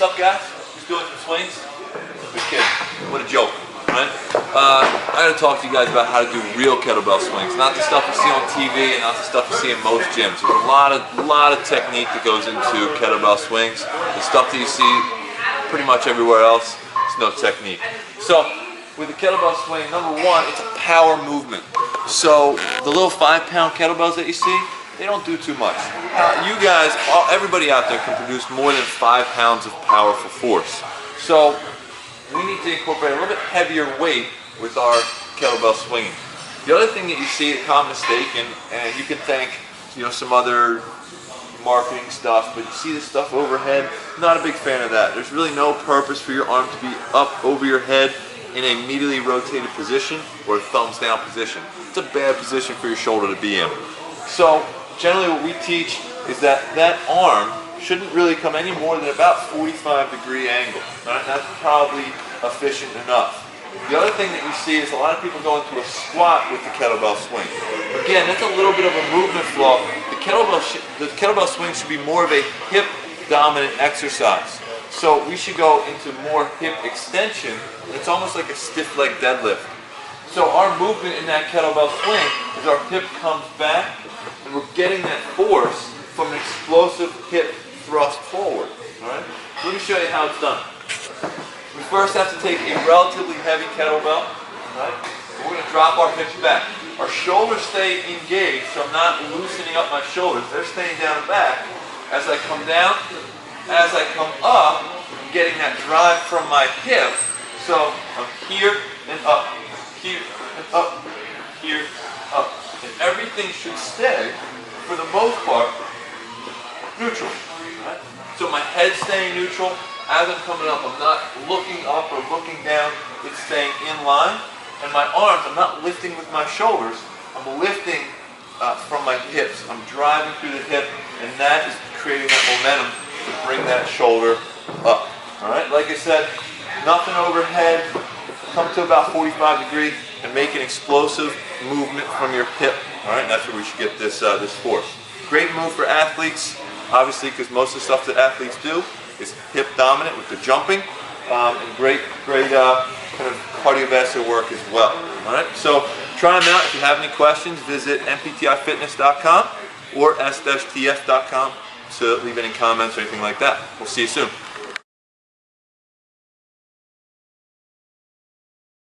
what's up guys? Just doing some swings? Good kid. What a joke, right? I gotta talk to you guys about how to do real kettlebell swings. Not the stuff you see on TV and not the stuff you see in most gyms. There's a lot of technique that goes into kettlebell swings. The stuff that you see pretty much everywhere else, it's no technique. So, with the kettlebell swing, number one, it's a power movement. So, the little 5-pound kettlebells that you see, they don't do too much. You guys, everybody out there can produce more than 5 pounds of powerful force. So we need to incorporate a little bit heavier weight with our kettlebell swinging. The other thing that you see, a common mistake, and you can thank some other marketing stuff, but you see this stuff overhead, not a big fan of that. There's really no purpose for your arm to be up over your head in a medially rotated position or a thumbs down position. It's a bad position for your shoulder to be in. So generally what we teach is that arm shouldn't really come any more than about 45-degree angle. Right? That's probably efficient enough. The other thing that you see is a lot of people go into a squat with the kettlebell swing. Again, that's a little bit of a movement flaw. The kettlebell swing should be more of a hip-dominant exercise. So we should go into more hip extension. It's almost like a stiff leg deadlift. So our movement in that kettlebell swing is our hip comes back, and we're getting that force from an explosive hip thrust forward. All right? Let me show you how it's done. We first have to take a relatively heavy kettlebell. Right? We're going to drop our hips back. Our shoulders stay engaged, so I'm not loosening up my shoulders. They're staying down and back. As I come down, as I come up, I'm getting that drive from my hip. So I'm here and up, here and up, here, up. And everything should stay, for the most part, neutral. Right? So my head's staying neutral. As I'm coming up, I'm not looking up or looking down. It's staying in line. And my arms, I'm not lifting with my shoulders. I'm lifting from my hips. I'm driving through the hip, and that is creating that momentum to bring that shoulder up. All right? Like I said, nothing overhead. Come to about 45 degrees and make an explosive movement from your hip. All right? And that's where we should get this force. Great move for athletes, obviously, because most of the stuff that athletes do is hip dominant with the jumping, and great kind of cardiovascular work as well. All right? So try them out. If you have any questions, visit nptifitness.com or s-tf.com to leave any comments or anything like that. We'll see you soon.